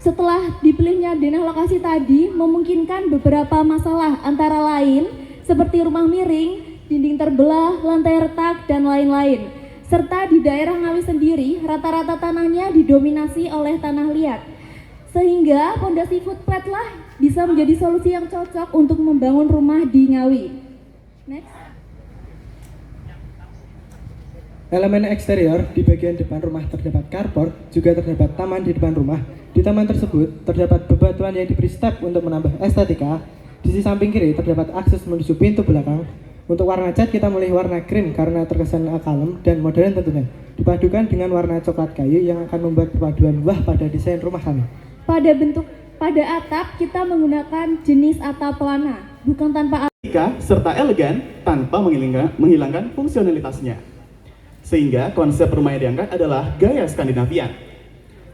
Setelah dipilihnya denah lokasi tadi memungkinkan beberapa masalah antara lain seperti rumah miring, dinding terbelah, lantai retak, dan lain-lain. Serta di daerah Ngawi sendiri rata-rata tanahnya didominasi oleh tanah liat. Sehingga pondasi footpad lah bisa menjadi solusi yang cocok untuk membangun rumah di Ngawi. Next. Elemen eksterior di bagian depan rumah terdapat carport, juga terdapat taman di depan rumah. Di taman tersebut terdapat bebatuan yang diberi step untuk menambah estetika. Di sisi samping kiri terdapat akses menuju pintu belakang. Untuk warna cat kita memilih warna krim karena terkesan kalem dan modern tentunya. Dipadukan dengan warna coklat kayu yang akan membuat perpaduan wah pada desain rumah kami. Pada atap kita menggunakan jenis atap pelana, bukan tanpa serta elegan tanpa menghilangkan fungsionalitasnya. Sehingga konsep rumah yang diangkat adalah gaya Skandinavian.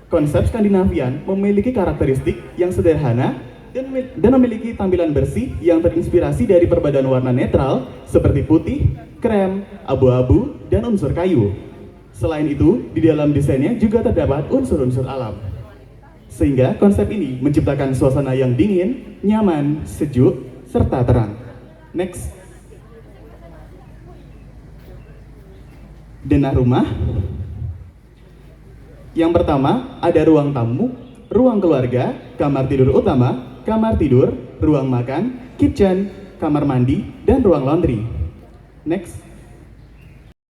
Konsep Skandinavian memiliki karakteristik yang sederhana dan memiliki tampilan bersih yang terinspirasi dari perbedaan warna netral seperti putih, krem, abu-abu, dan unsur kayu. Selain itu, di dalam desainnya juga terdapat unsur-unsur alam. Sehingga konsep ini menciptakan suasana yang dingin, nyaman, sejuk, serta terang. Next. Denah rumah. Yang pertama ada ruang tamu, ruang keluarga, kamar tidur utama, kamar tidur, ruang makan, kitchen, kamar mandi, dan ruang laundry. Next.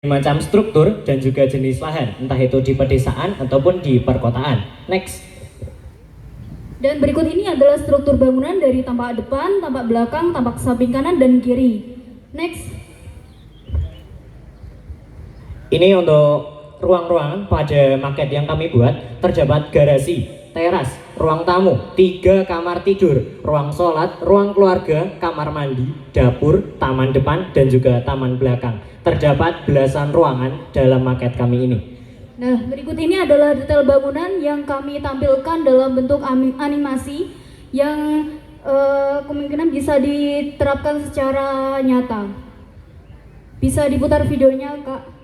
Macam struktur dan juga jenis lahan, entah itu di pedesaan ataupun di perkotaan. Next. Dan berikut ini adalah struktur bangunan dari tampak depan, tampak belakang, tampak samping kanan dan kiri. Next. Ini untuk ruang-ruang pada maket yang kami buat, terdapat garasi, teras, ruang tamu, 3 kamar tidur, ruang sholat, ruang keluarga, kamar mandi, dapur, taman depan, dan juga taman belakang. Terdapat belasan ruangan dalam maket kami ini. Nah, berikut ini adalah detail bangunan yang kami tampilkan dalam bentuk animasi yang kemungkinan bisa diterapkan secara nyata. Bisa diputar videonya, Kak.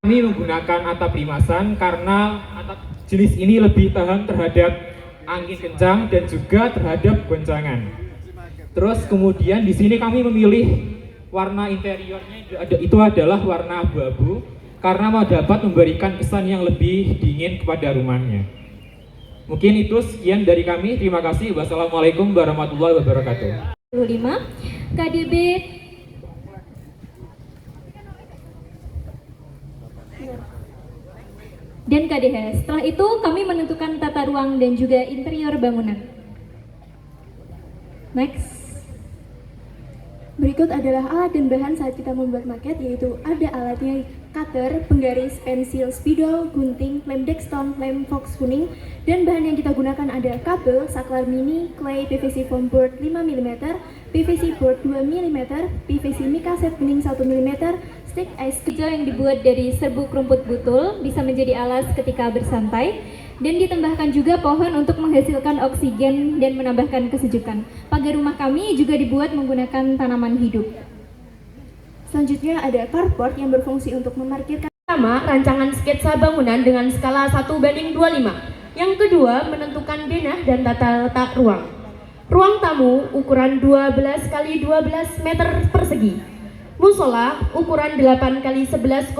Kami menggunakan atap limasan karena atap jenis ini lebih tahan terhadap angin kencang dan juga terhadap goncangan. Terus kemudian di sini kami memilih warna interiornya itu adalah warna abu-abu karena dapat memberikan kesan yang lebih dingin kepada rumahnya. Mungkin itu sekian dari kami. Terima kasih. Wassalamualaikum warahmatullahi wabarakatuh. 25 KDB dan KDH. Setelah itu kami menentukan tata ruang dan juga interior bangunan. Next. Berikut adalah alat dan bahan saat kita membuat maket, yaitu ada alatnya cutter, penggaris, pensil, spidol, gunting, lem Dexton, lem Fox kuning, dan bahan yang kita gunakan ada kabel, saklar mini, clay, PVC foam board 5 mm, PVC board 2 mm, PVC mica set bening 1 mm, stick ice kecil yang dibuat dari serbuk rumput butul bisa menjadi alas ketika bersantai, dan ditambahkan juga pohon untuk menghasilkan oksigen dan menambahkan kesejukan. Pagar rumah kami juga dibuat menggunakan tanaman hidup. Selanjutnya ada carport yang berfungsi untuk memarkirkan. Pertama, rancangan sketsa bangunan dengan skala 1:25. Yang kedua, menentukan denah dan tata letak ruang. Ruang tamu ukuran 12 x 12 meter persegi. Musola ukuran 8 x 11,5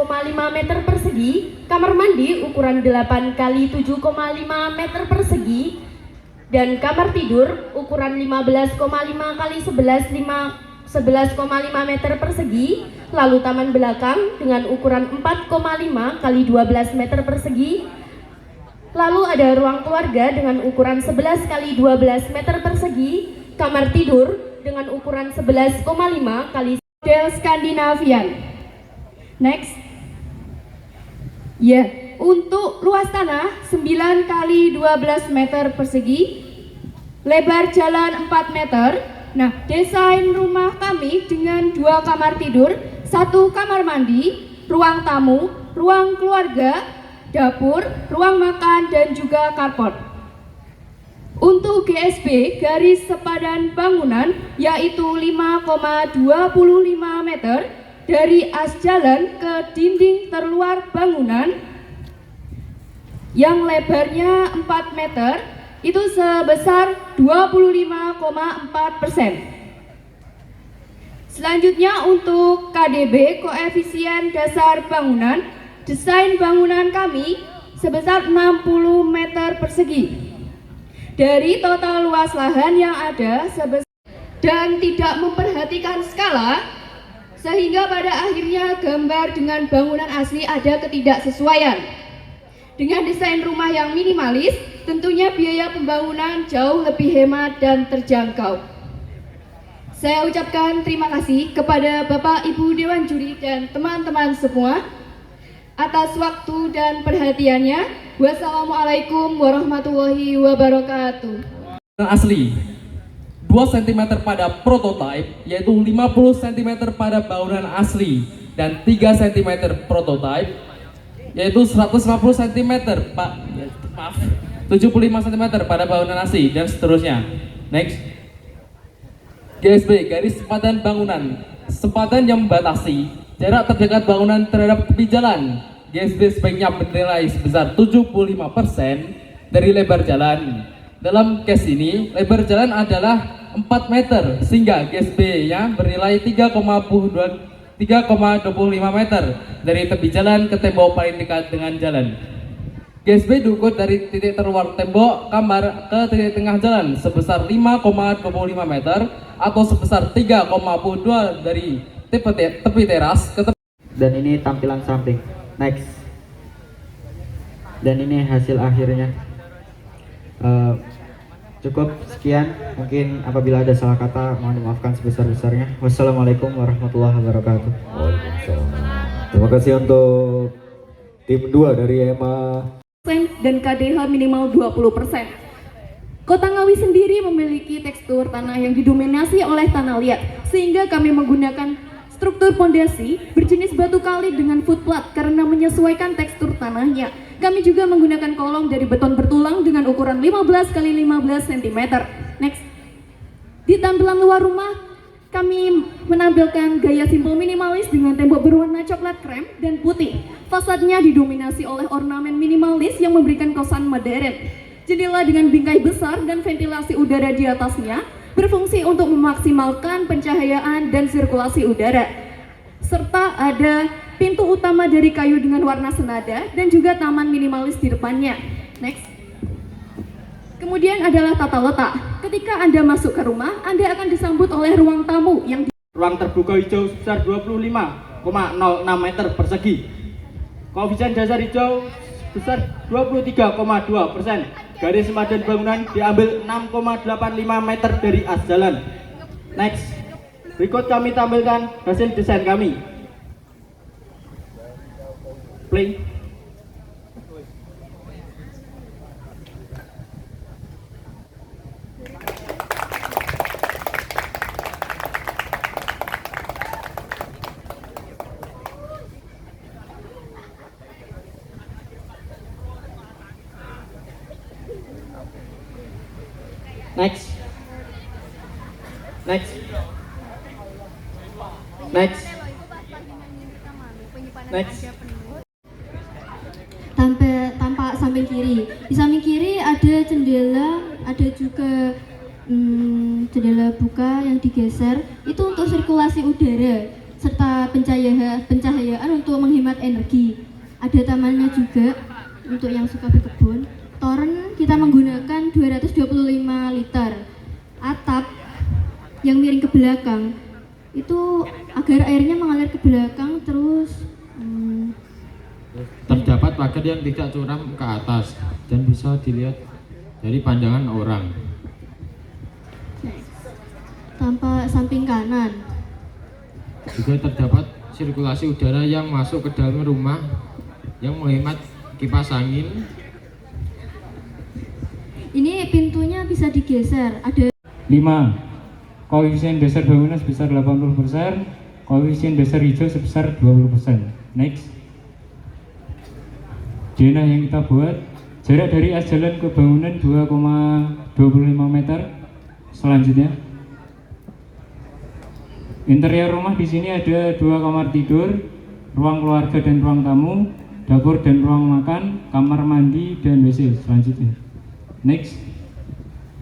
meter persegi, kamar mandi ukuran 8 x 7,5 meter persegi, dan kamar tidur ukuran 15,5 x 11,5 meter persegi, lalu taman belakang dengan ukuran 4,5 x 12 meter persegi, lalu ada ruang keluarga dengan ukuran 11 x 12 meter persegi, kamar tidur dengan ukuran 11,5 x model Skandinavian. Next. Ya, untuk luas tanah 9 x 12 meter persegi, lebar jalan 4 meter. Nah, desain rumah kami dengan 2 kamar tidur, 1 kamar mandi, ruang tamu, ruang keluarga, dapur, ruang makan, dan juga carport. Untuk GSB, garis sepadan bangunan, yaitu 5,25 meter, dari as jalan ke dinding terluar bangunan yang lebarnya 4 meter itu sebesar 25,4%. Selanjutnya untuk KDB, koefisien dasar bangunan, desain bangunan kami sebesar 60 meter persegi. Dari total luas lahan yang ada dan tidak memperhatikan skala, sehingga pada akhirnya gambar dengan bangunan asli ada ketidaksesuaian. Dengan desain rumah yang minimalis, tentunya biaya pembangunan jauh lebih hemat dan terjangkau. Saya ucapkan terima kasih kepada Bapak Ibu Dewan Juri dan teman-teman semua atas waktu dan perhatiannya. Wassalamualaikum warahmatullahi wabarakatuh. Asli 2 cm pada prototipe, yaitu 50 cm pada bangunan asli, dan 3 cm prototipe, yaitu 150 cm 75 cm pada bangunan asli, dan seterusnya. Next. GSB, garis sempadan bangunan, sempatan yang membatasi jarak terdekat bangunan terhadap tepi jalan. GSB sebaiknya bernilai sebesar 75% dari lebar jalan. Dalam case ini, lebar jalan adalah 4 meter, sehingga GSB-nya bernilai 3,25 meter dari tepi jalan ke tembok paling dekat dengan jalan. GSB diukur dari titik terluar tembok kamar ke titik tengah jalan sebesar 5,25 meter atau sebesar 3,2 dari tepi teras ke tepi. Dan ini tampilan samping. Next. Dan ini hasil akhirnya. Cukup sekian. Mungkin apabila ada salah kata mohon dimaafkan sebesar-besarnya. Wassalamualaikum warahmatullahi wabarakatuh. Terima kasih untuk tim 2 dari EMA dan KDH minimal 20%. Kota Ngawi sendiri memiliki tekstur tanah yang didominasi oleh tanah liat, sehingga kami menggunakan struktur pondasi berjenis batu kali dengan footplat karena menyesuaikan tekstur tanahnya. Kami juga menggunakan kolong dari beton bertulang dengan ukuran 15 x 15 cm. Next. Di tampilan luar rumah, kami menampilkan gaya simpel minimalis dengan tembok berwarna coklat krem dan putih. Fasadnya didominasi oleh ornamen minimalis yang memberikan kesan modern. Jendela dengan bingkai besar dan ventilasi udara di atasnya berfungsi untuk memaksimalkan pencahayaan dan sirkulasi udara. Serta ada pintu utama dari kayu dengan warna senada dan juga taman minimalis di depannya. Next. Kemudian adalah tata letak. Ketika Anda masuk ke rumah, Anda akan disambut oleh ruang tamu yang ruang terbuka hijau sebesar 25,06 meter persegi. Koefisien dasar hijau sebesar 23,2%. Garis sempadan bangunan diambil 6,85 meter dari as jalan. Next. Berikut kami tampilkan hasil desain kami. Play. Next. Next. Next. Next. tampak samping kiri. Di samping kiri ada jendela, ada juga jendela buka yang digeser. Itu untuk sirkulasi udara serta pencahayaan untuk menghemat energi. Ada tamannya juga untuk yang suka berkebun. Toren kita menggunakan 225 liter. Atap yang miring ke belakang itu agar airnya mengalir ke belakang terus terdapat pagar yang tidak curam ke atas dan bisa dilihat dari pandangan orang. Tampak samping kanan. Juga terdapat sirkulasi udara yang masuk ke dalam rumah yang menghemat kipas angin. Ini pintunya bisa digeser. Ada 5. Koefisien dasar bangunan sebesar 80%, koefisien dasar hijau sebesar 20%. Next. Denah yang kita buat, jarak dari as jalan ke bangunan 2,25 meter. Selanjutnya. Interior rumah di sini ada 2 kamar tidur, ruang keluarga dan ruang tamu, dapur dan ruang makan, kamar mandi dan WC. Selanjutnya. Next.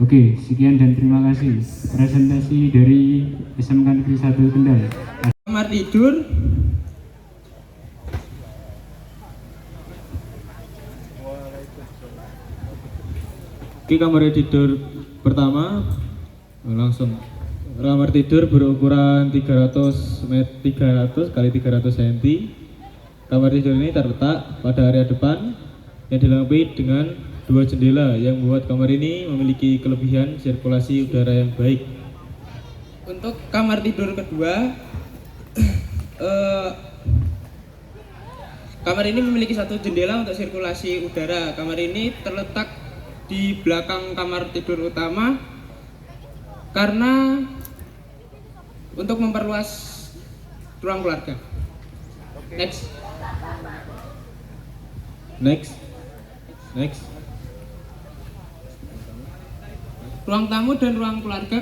Oke, sekian dan terima kasih. Presentasi dari SMK Negeri 1 Kendal. Kamar tidur Oke, kamar tidur pertama langsung. Kamar tidur berukuran 300 kali 300 cm. Kamar tidur ini terletak pada area depan yang dilengkapi dengan 2 jendela yang membuat kamar ini memiliki kelebihan sirkulasi udara yang baik. Untuk kamar tidur kedua, kamar ini memiliki 1 jendela untuk sirkulasi udara. Kamar ini terletak di belakang kamar tidur utama karena untuk memperluas ruang keluarga. Next. Ruang tamu dan ruang keluarga